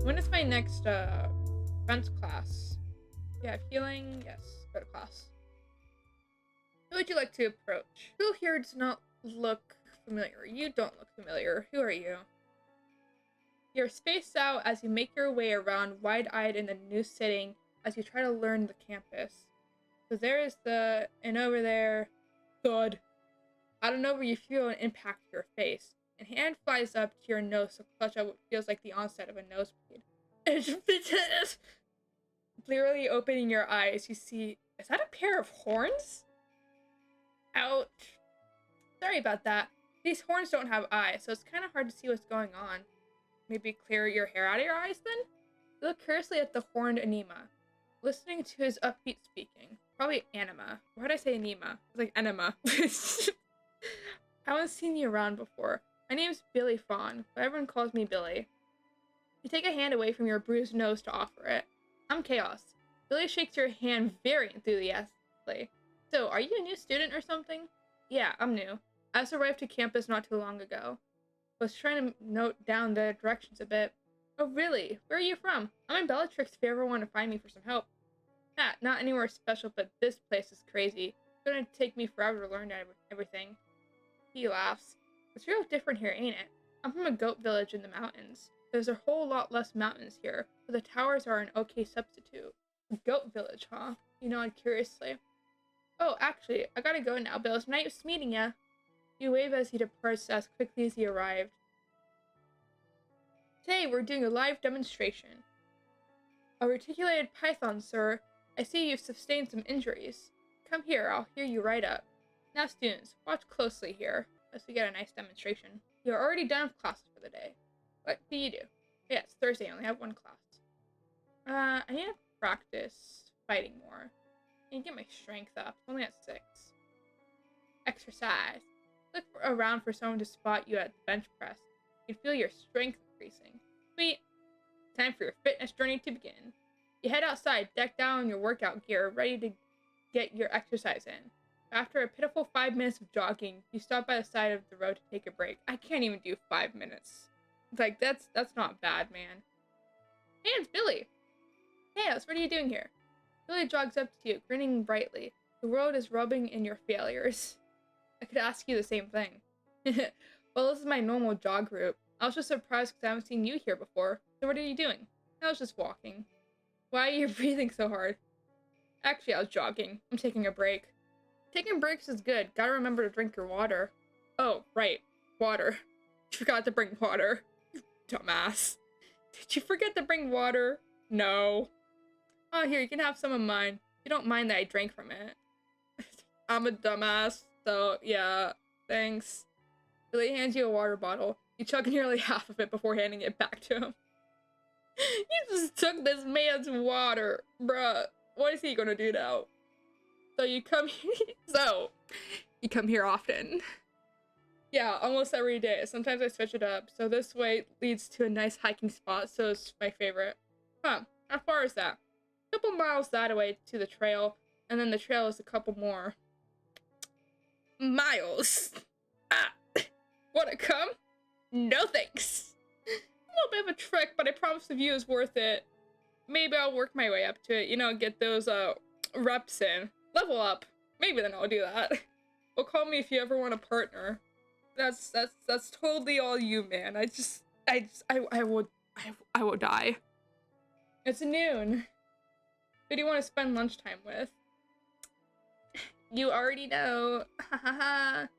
When is my next defense class? Yeah, healing. Yes, go to class. Who would you like to approach? Who here does not look familiar? You don't look familiar. Who are you? You're spaced out as you make your way around, wide-eyed in the new setting as you try to learn the campus. So there is and over there, thud. Out of nowhere, you feel an impact to your face, and hand flies up to your nose to clutch at what feels like the onset of a nosebleed. It's clearly opening your eyes, you see, is that a pair of horns? Ouch. Sorry about that. These horns don't have eyes, so it's kind of hard to see what's going on. Maybe clear your hair out of your eyes then? You look curiously at the horned anima, listening to his upbeat speaking. Probably anima. Why did I say anima? It's like enema. I haven't seen you around before. My name's Billy Fawn, but everyone calls me Billy. You take a hand away from your bruised nose to offer it. I'm Chaos. Billy shakes your hand very enthusiastically. So, are you a new student or something? Yeah, I'm new. I just arrived to campus not too long ago. Was trying to note down the directions a bit. Oh, really? Where are you from? I'm in Bellatrix if you ever want to find me for some help. Not anywhere special, but this place is crazy. It's gonna take me forever to learn everything. He laughs. It's real different here, ain't it? I'm from a goat village in the mountains. There's a whole lot less mountains here, but the towers are an okay substitute. A goat village, huh? You nod curiously. Oh, actually, I gotta go now, Bill. It's nice meeting ya. You wave as he departs as quickly as he arrived. Today, we're doing a live demonstration. A reticulated python, sir. I see you've sustained some injuries. Come here, I'll hear you right up. Now, students, watch closely here, as we get a nice demonstration. You're already done with classes for the day. What do you do? Yeah, it's Thursday, I only have one class. I need to practice fighting more. I need to get my strength up. I'm only at 6. Exercise. Look around for someone to spot you at the bench press. You can feel your strength increasing. Sweet. Time for your fitness journey to begin. You head outside, decked out in your workout gear, ready to get your exercise in. After a pitiful 5 minutes of jogging, you stop by the side of the road to take a break. I can't even do 5 minutes. Like, that's not bad, man. Hey, it's Billy. Hey, what are you doing here? Billy jogs up to you, grinning brightly. The world is rubbing in your failures. I could ask you the same thing. Well, this is my normal jog route. I was just surprised because I haven't seen you here before. So what are you doing? I was just walking. Why are you breathing so hard? Actually, I was jogging. I'm taking a break. Taking breaks is good. Gotta remember to drink your water. Oh, right. Water. You forgot to bring water. You dumbass. Did you forget to bring water? No. Oh, here, you can have some of mine. You don't mind that I drank from it. I'm a dumbass, so yeah, thanks. Billy hands you a water bottle. You chug nearly half of it before handing it back to him. You just took this man's water, bruh. What is he gonna do now? So you come here often. Yeah, almost every day. Sometimes I switch it up. So this way leads to a nice hiking spot, so it's my favorite. Huh, how far is that? A couple miles that way to the trail, and then the trail is a couple more miles. Ah, wanna come? No thanks. A little bit of a trek, but I promise the view is worth it. Maybe I'll work my way up to it, you know, get those reps in. Level up. Maybe then I'll do that. Well, call me if you ever want a partner. That's totally all you, man. I will die. It's noon. Who do you want to spend lunchtime with? You already know. Hahaha.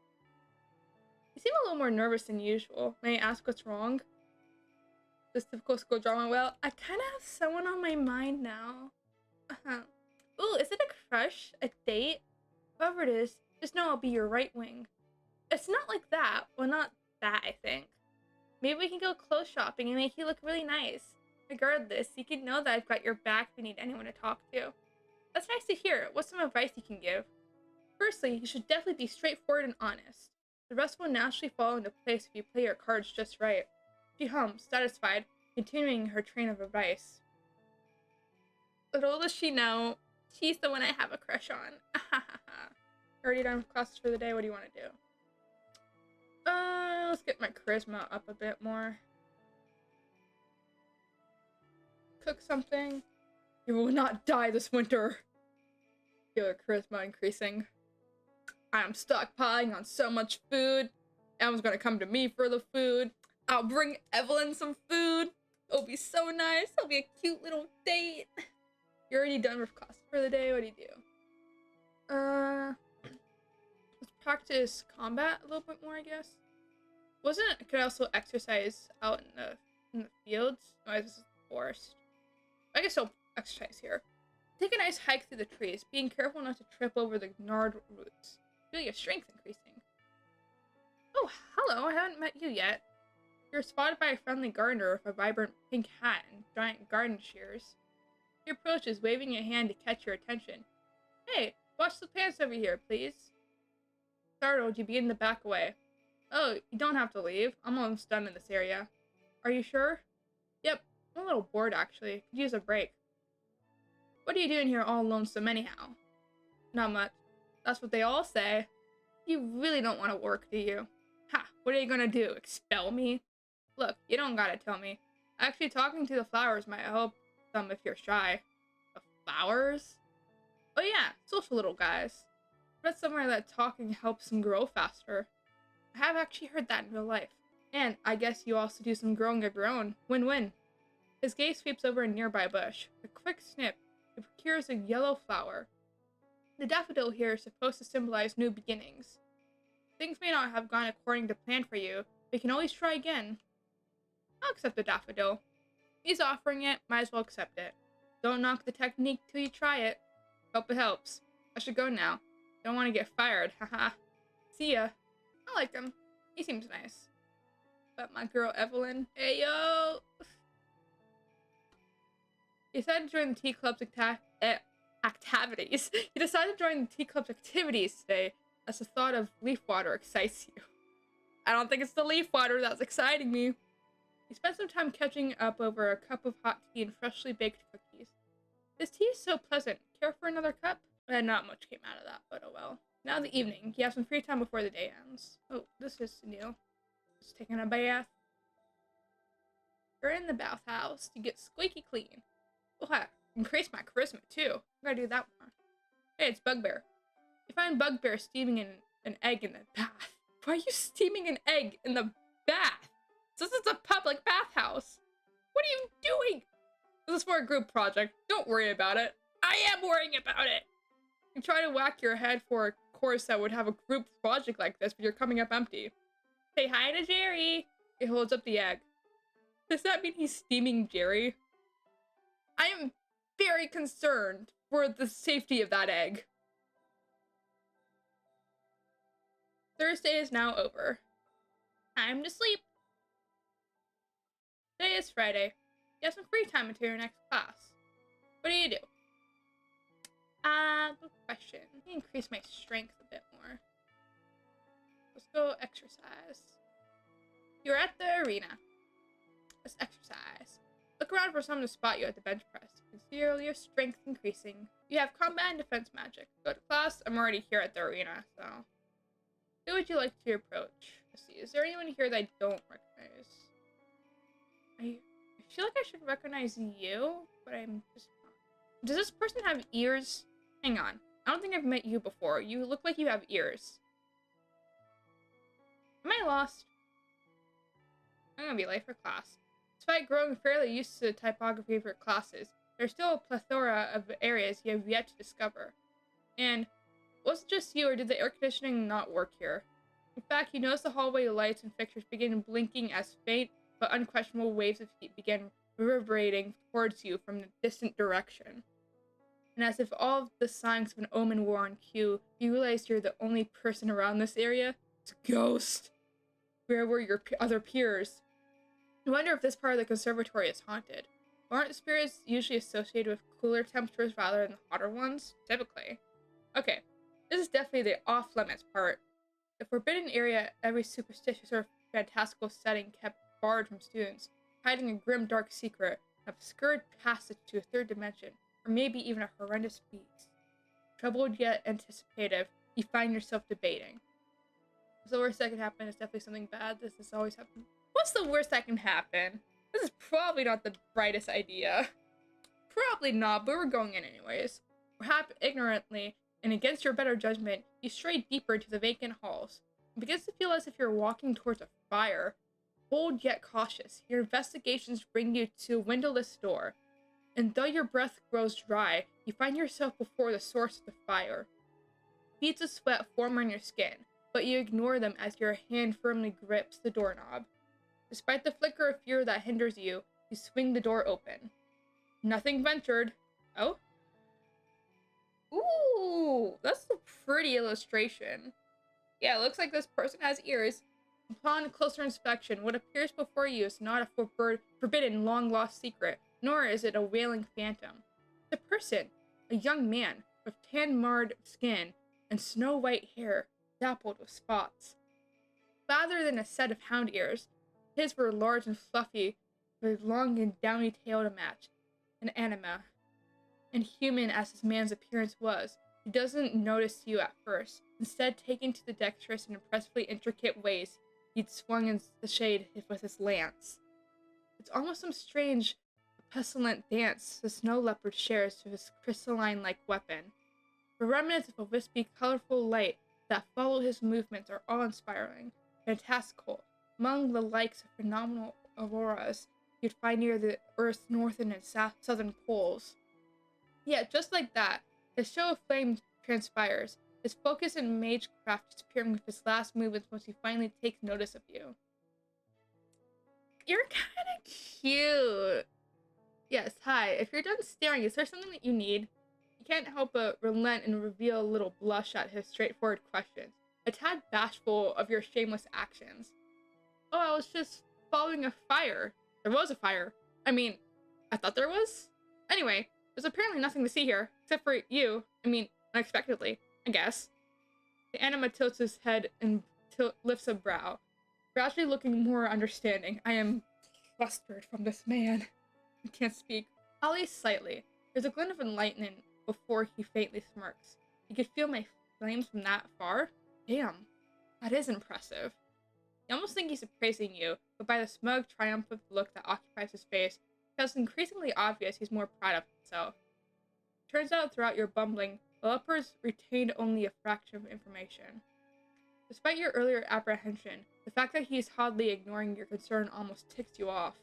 You seem a little more nervous than usual. May I ask what's wrong? This typical school drama. Well, I kind of have someone on my mind now. Ooh, is it a crush? A date? Whoever it is, just know I'll be your right wing. It's not like that. Well, not that, I think. Maybe we can go clothes shopping and make you look really nice. Regardless, you can know that I've got your back if you need anyone to talk to. That's nice to hear. What's some advice you can give? Firstly, you should definitely be straightforward and honest. The rest will naturally fall into place if you play your cards just right. She hums, satisfied, continuing her train of advice. Little does she know, she's the one I have a crush on. Already done with classes for the day. What do you want to do? Let's get my charisma up a bit more. cook something? You will not die this winter. Your charisma increasing. I am stockpiling on so much food. Everyone's gonna come to me for the food. I'll bring Evelyn some food. It'll be so nice. It'll be a cute little date. You're already done with class for the day. What do you do? Let's practice combat a little bit more, I guess. I could also exercise out in the fields. No, this is the forest. I guess I'll exercise here. Take a nice hike through the trees, being careful not to trip over the gnarled roots. Feel your strength increasing. Oh, hello, I haven't met you yet. You're spotted by a friendly gardener with a vibrant pink hat and giant garden shears. He approaches, waving a hand to catch your attention. Hey, watch the plants over here, please. Startled, you begin to back away. Oh, you don't have to leave. I'm almost done in this area. Are you sure? Yep, I'm a little bored actually. Could use a break. What are you doing here all lonesome anyhow? Not much. That's what they all say. You really don't want to work, do you? Ha, what are you gonna do, expel me? Look, you don't gotta tell me. Actually, talking to the flowers might help some if you're shy. The flowers? Oh yeah, social little guys. I read somewhere that talking helps them grow faster. I have actually heard that in real life. And I guess you also do some growing of your own. Win-win. His gaze sweeps over a nearby bush. A quick snip. It procures a yellow flower. The daffodil here is supposed to symbolize new beginnings. Things may not have gone according to plan for you, but you can always try again. I'll accept the daffodil. He's offering it, might as well accept it. Don't knock the technique till you try it. Hope it helps. I should go now. Don't want to get fired, haha. See ya. I like him. He seems nice. But my girl Evelyn, hey yo! He decided to join the tea club's activities. He decided to join the tea club's activities today, as the thought of leaf water excites you. I don't think it's the leaf water that's exciting me. He spent some time catching up over a cup of hot tea and freshly baked cookies. This tea is so pleasant. Care for another cup? Not much came out of that, but oh well. Now the evening. You have some free time before the day ends. Oh, this is new. Just taking a bath. You're in the bathhouse to get squeaky clean. Oh, heck. Increase my charisma, too. I'm gonna do that more. Hey, it's Bugbear. You find Bugbear steaming an egg in the bath. Why are you steaming an egg in the bath? This is a public bathhouse. What are you doing? This is for a group project. Don't worry about it. I am worrying about it. You try to whack your head for a course that would have a group project like this, but you're coming up empty. Say hi to Jerry. He holds up the egg. Does that mean he's steaming Jerry? I am very concerned for the safety of that egg. Thursday is now over. Time to sleep. Today is Friday. You have some free time until your next class. What do? Good question. Let me increase my strength a bit more. Let's go exercise. You're at the arena. Let's exercise. Look around for someone to spot you at the bench press. You can see your strength increasing. You have combat and defense magic. Go to class. I'm already here at the arena, so. Who would you like to approach? Let's see. Is there anyone here that I don't recognize? I feel like I should recognize you, but I'm just not. Does this person have ears? Hang on. I don't think I've met you before. You look like you have ears. Am I lost? I'm gonna be late for class. Despite growing fairly used to the typography of your classes, there's still a plethora of areas you have yet to discover. And was it just you, or did the air conditioning not work here? In fact, you notice the hallway lights and fixtures begin blinking as faint but unquestionable waves of heat began reverberating towards you from a distant direction. And as if all of the signs of an omen were on cue, you realize you're the only person around this area. It's a ghost. Where were your other peers? You wonder if this part of the conservatory is haunted. Aren't spirits usually associated with cooler temperatures rather than the hotter ones? Typically. Okay, this is definitely the off-limits part. The forbidden area, every superstitious or fantastical setting kept barred from students, hiding a grim dark secret, an obscured passage to a third dimension, or maybe even a horrendous beast. Troubled yet anticipative, you find yourself debating. What's the worst that can happen? Is definitely something bad. This has always happened. What's the worst that can happen? This is probably not the brightest idea. Probably not, but we're going in anyways. Perhaps ignorantly, and against your better judgment, you stray deeper into the vacant halls. It begins to feel as if you're walking towards a fire. Bold yet cautious, your investigations bring you to a windowless door. And though your breath grows dry, you find yourself before the source of the fire. Beads of sweat form on your skin, but you ignore them as your hand firmly grips the doorknob. Despite the flicker of fear that hinders you, you swing the door open. Nothing ventured. Oh? Ooh, that's a pretty illustration. Yeah, it looks like this person has ears. Upon closer inspection, what appears before you is not a forbidden, long-lost secret, nor is it a wailing phantom. It's a person, a young man, with tan-marred skin and snow-white hair, dappled with spots. Rather than a set of hound ears, his were large and fluffy, with long and downy tail to match. An anima. And human as his man's appearance was, he doesn't notice you at first, instead taking to the dexterous and impressively intricate ways he'd swung in the shade with his lance. It's almost some strange, pestilent dance the snow leopard shares to his crystalline-like weapon. The remnants of a wispy, colorful light that follow his movements are awe-inspiring, fantastical, among the likes of phenomenal auroras you'd find near the Earth's northern and southern poles. Yet, just like that, his show of flame transpires, his focus and magecraft disappearing with his last movements once he finally takes notice of you. You're kinda cute. Yes, hi. If you're done staring, is there something that you need? You can't help but relent and reveal a little blush at his straightforward questions, a tad bashful of your shameless actions. Oh, I was just following a fire. There was a fire. I mean, I thought there was. Anyway, there's apparently nothing to see here, except for you. I mean, unexpectedly, I guess. The anima tilts his head and lifts a brow, gradually looking more understanding. I am flustered from this man. I can't speak. At least slightly. There's a glint of enlightenment before he faintly smirks. You could feel my flames from that far? Damn, that is impressive. You almost think he's appraising you, but by the smug, triumphant look that occupies his face, it becomes increasingly obvious he's more proud of himself. Turns out throughout your bumbling, the leopards retained only a fraction of information. Despite your earlier apprehension, the fact that he's hardly ignoring your concern almost ticks you off.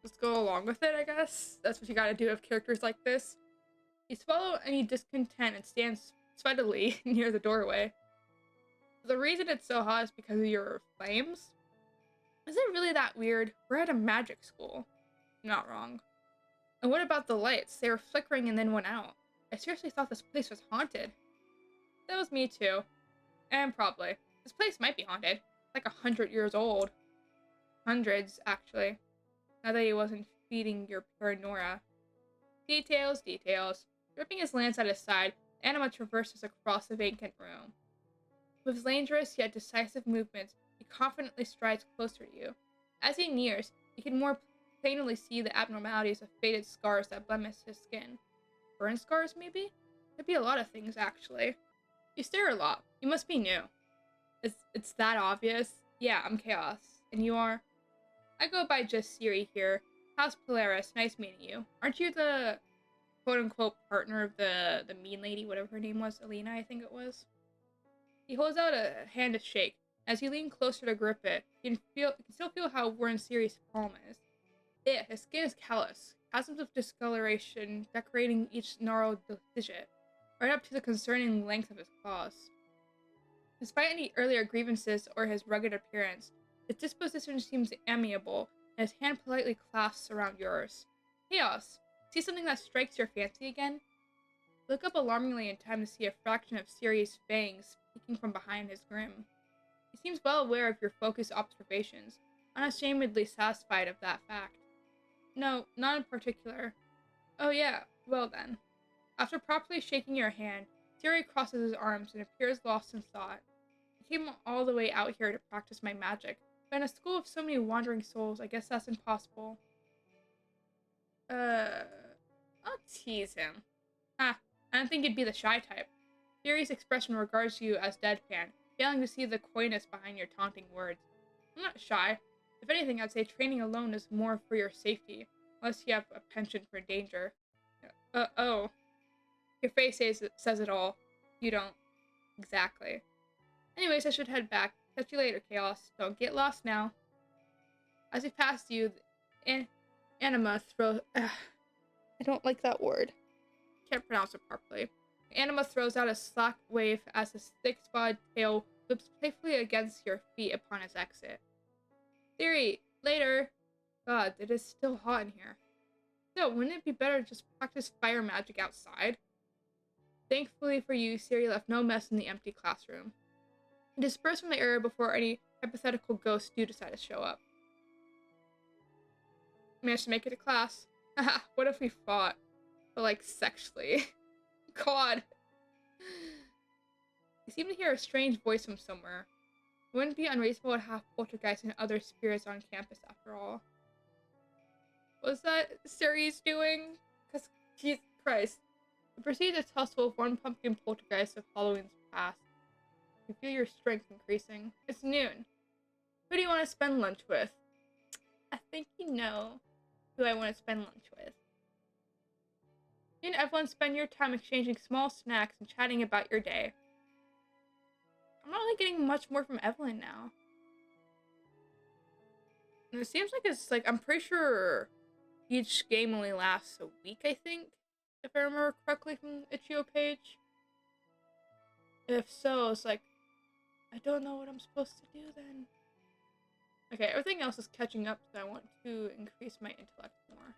Just go along with it, I guess. That's what you gotta do with characters like this. You swallow any discontent and stand sweatily near the doorway. The reason it's so hot is because of your flames? Is it really that weird? We're at a magic school. Not wrong. And what about the lights? They were flickering and then went out. I seriously thought this place was haunted. That was me too. And probably. This place might be haunted. It's like 100 years old. Hundreds, actually. Now that he wasn't feeding your paranoia. Details, details. Gripping his lance at his side, Anima traverses across the vacant room. With his dangerous yet decisive movements, he confidently strides closer to you. As he nears, you can more plainly see the abnormalities of faded scars that blemish his skin. Burn scars, maybe? Could be a lot of things, actually. You stare a lot. You must be new. It's that obvious? Yeah, I'm Chaos. And you are? I go by just Siri here. How's Polaris? Nice meeting you. Aren't you the quote-unquote partner of the mean lady, whatever her name was? Alina, I think it was. He holds out a hand to shake. As you lean closer to grip it, you can still feel how worn Siri's palm is. His skin is callous, chasms of discoloration decorating each gnarled digit, right up to the concerning length of his claws. Despite any earlier grievances or his rugged appearance, his disposition seems amiable, and his hand politely clasps around yours. Chaos! See something that strikes your fancy again? Look up alarmingly in time to see a fraction of Siri's fangs peeking from behind his grim. He seems well aware of your focused observations, unashamedly satisfied of that fact. No, not in particular. Oh yeah, well then. After properly shaking your hand, Siri crosses his arms and appears lost in thought. I came all the way out here to practice my magic, but in a school of so many wandering souls, I guess that's impossible. I'll tease him. I don't think you'd be the shy type. Siri's expression regards you as deadpan, failing to see the coyness behind your taunting words. I'm not shy. If anything, I'd say training alone is more for your safety. Unless you have a penchant for danger. Oh. Your face says it all. You don't. Exactly. Anyways, I should head back. Catch you later, Chaos. Don't get lost now. As we pass you, Anima throws... I don't like that word. Can't pronounce it properly. Anima throws out a slack wave as his thick-spotted tail whips playfully against your feet upon his exit. Theory, later. God, it is still hot in here. So, wouldn't it be better to just practice fire magic outside? Thankfully for you, Siri left no mess in the empty classroom. Disperse from the area before any hypothetical ghosts do decide to show up. Managed to make it to class. Haha, what if we fought? But like, sexually. God. You seem to hear a strange voice from somewhere. It wouldn't be unreasonable to have poltergeists and other spirits on campus after all. Was that Siri's doing? Because, Jesus Christ. You proceed to tussle with one pumpkin poltergeist of Halloween's past. You feel your strength increasing. It's noon. Who do you want to spend lunch with? I think you know who I want to spend lunch with. You and Evelyn spend your time exchanging small snacks and chatting about your day. I'm not really getting much more from Evelyn now. And it seems like it's like, I'm pretty sure each game only lasts a week, I think, if I remember correctly from the Itch.io page. If so, it's like, I don't know what I'm supposed to do then. Okay, everything else is catching up, so I want to increase my intellect more.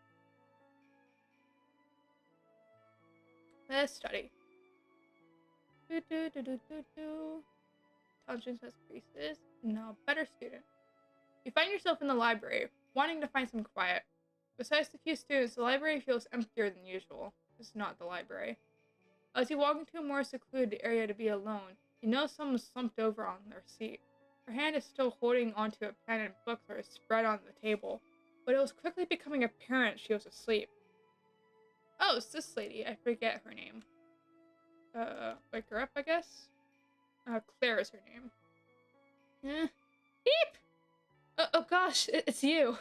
Let's study. Intelligence has increases. No, better student. You find yourself in the library, wanting to find some quiet. Besides the few students, the library feels emptier than usual. It's not the library. As you walk into a more secluded area to be alone, you know someone's slumped over on their seat. Her hand is still holding onto a pen and books that are spread on the table, but it was quickly becoming apparent she was asleep. Oh, it's this lady. I forget her name. Wake her up, I guess? Claire is her name. Beep! Oh gosh, it's you.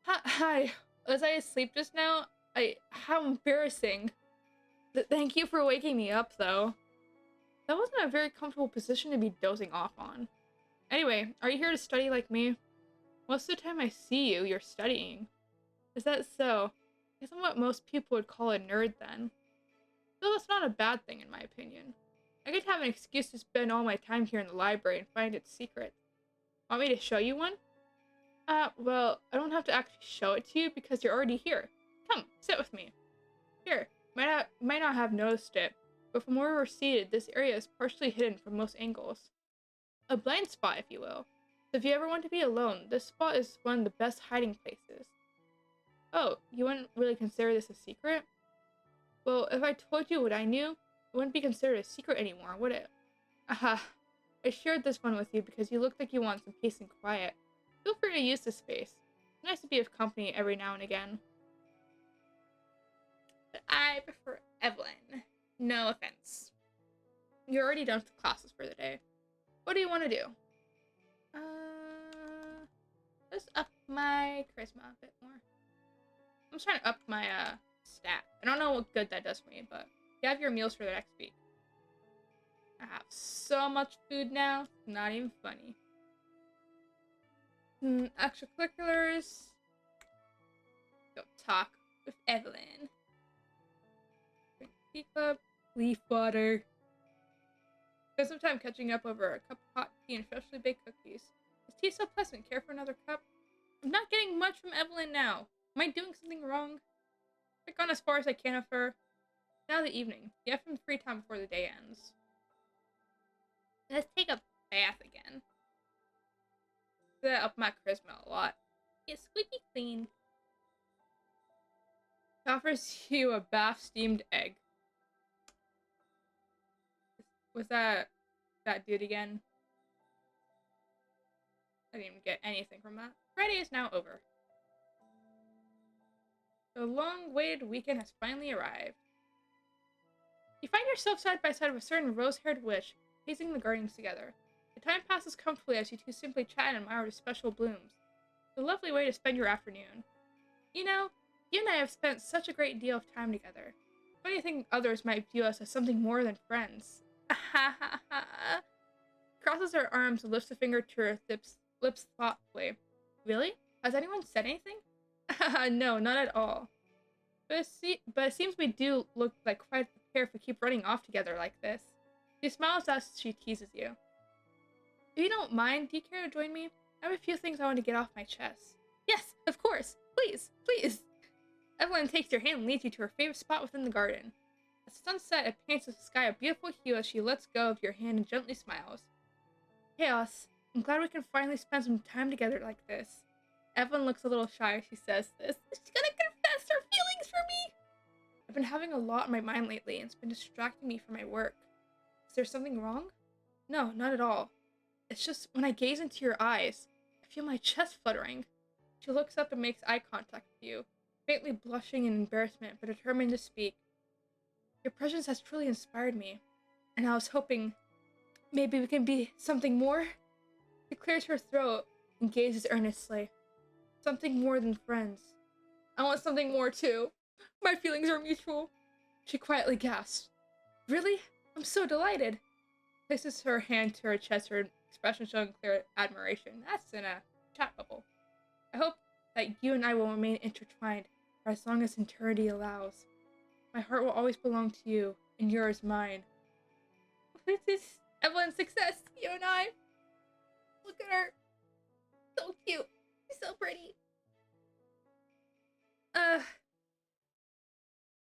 Hi. Was I asleep just now? How embarrassing. Thank you for waking me up, though. That wasn't a very comfortable position to be dozing off on. Anyway, are you here to study like me? Most of the time I see you, you're studying. Is that so? I guess I'm what most people would call a nerd then. Though that's not a bad thing in my opinion. I get to have an excuse to spend all my time here in the library and find its secrets. Want me to show you one? Well, I don't have to actually show it to you because you're already here. Come, sit with me. Here, might not have noticed it, but from where we're seated, this area is partially hidden from most angles. A blind spot, if you will. So if you ever want to be alone, this spot is one of the best hiding places. Oh, you wouldn't really consider this a secret? Well, if I told you what I knew, it wouldn't be considered a secret anymore, would it? Aha. I shared this one with you because you look like you want some peace and quiet. Feel free to use this space. It's nice to be of company every now and again. But I prefer Evelyn. No offense. You're already done with the classes for the day. What do you want to do? Let's up my charisma a bit more. I'm just trying to up my stat. I don't know what good that does for me, but you have your meals for the next week. I have so much food now, not even funny. Extracurriculars. Go talk with Evelyn. Drink tea club. Leaf water. Spend some time catching up over a cup of hot tea and freshly baked cookies. Is tea so pleasant? Care for another cup? I'm not getting much from Evelyn now. Am I doing something wrong? I've gone as far as I can with her. Now the evening. You have some free time before the day ends. Let's take a bath again. That up my charisma a lot. Get squeaky clean. It offers you a bath steamed egg. Was that dude again? I didn't even get anything from that. Friday is now over. The long-awaited weekend has finally arrived. You find yourself side by side with a certain rose-haired witch, pacing the gardens together. The time passes comfortably as you two simply chat and admire the special blooms. It's a lovely way to spend your afternoon. You know, You and I have spent such a great deal of time together. Funny to think others might view us as something more than friends. Crosses her arms and lifts a finger to her lips thoughtfully. Really? Has anyone said anything? No, not at all. But it seems we do look like quite a pair if we keep running off together like this. She smiles as she teases you. If you don't mind, do you care to join me? I have a few things I want to get off my chest. Yes, of course. Please, please. Evelyn takes your hand and leads you to her favorite spot within the garden. At sunset, it paints the sky a beautiful hue as she lets go of your hand and gently smiles. Chaos, I'm glad we can finally spend some time together like this. Evelyn looks a little shy as she says this. She's gonna confess her feelings for me! I've been having a lot on my mind lately and it's been distracting me from my work. Is there something wrong? No, not at all. It's just when I gaze into your eyes, I feel my chest fluttering. She looks up and makes eye contact with you, faintly blushing in embarrassment but determined to speak. Your presence has truly inspired me, and I was hoping maybe we can be something more? She clears her throat and gazes earnestly. Something more than friends. I want something more too. My feelings are mutual. She quietly gasps. Really? I'm so delighted. Places her hand to her chest, her expression showing clear admiration. That's in a chat bubble. I hope that you and I will remain intertwined for as long as eternity allows. My heart will always belong to you, and yours mine. This is Evelyn's success, you and I. Look at her. So cute. She's so pretty.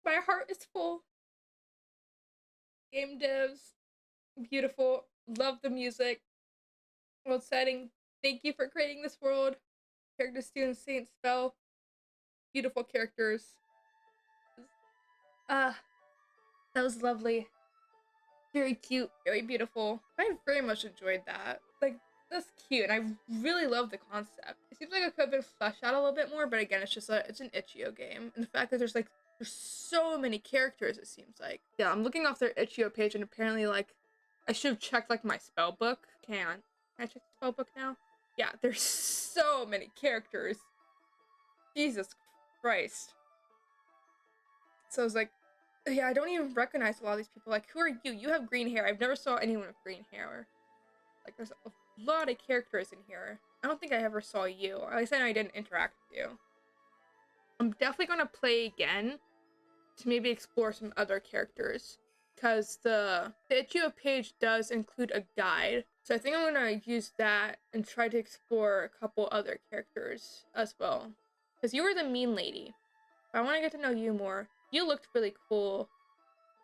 My heart is full. Game devs. Beautiful. Love the music. World setting. Thank you for creating this world. Character student Saint Spell. Beautiful characters. That was lovely. Very cute, very beautiful. I very much enjoyed that. Like, that's cute, and I really love the concept. It seems like it could have been fleshed out a little bit more, but again, it's an itch.io game. And the fact that there's so many characters, it seems like. Yeah, I'm looking off their itch.io page, and apparently, like, I should have checked, like, my spellbook. Can I check the spellbook now? Yeah, there's so many characters. Jesus Christ. So I was like, yeah, I don't even recognize a lot of these people. Like, who are you? You have green hair. I've never saw anyone with green hair. Like, there's a lot of characters in here. I don't think I ever saw you. At least I didn't interact with you. I'm definitely going to play again to maybe explore some other characters. Because the itch.io page does include a guide. So I think I'm going to use that and try to explore a couple other characters as well. Because you were the mean lady. But I want to get to know you more. You looked really cool.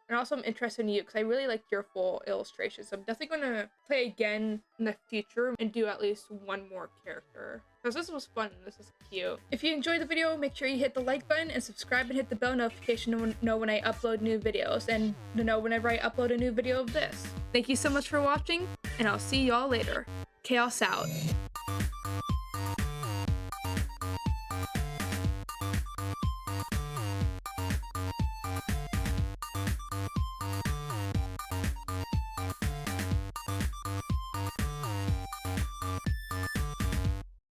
And also I'm interested in you because I really liked your full illustrations. So I'm definitely going to play again in the future and do at least one more character. Because this was fun and this is cute. If you enjoyed the video, make sure you hit the like button and subscribe and hit the bell notification to know when I upload new videos and to know whenever I upload a new video of this. Thank you so much for watching, and I'll see y'all later. Chaos out.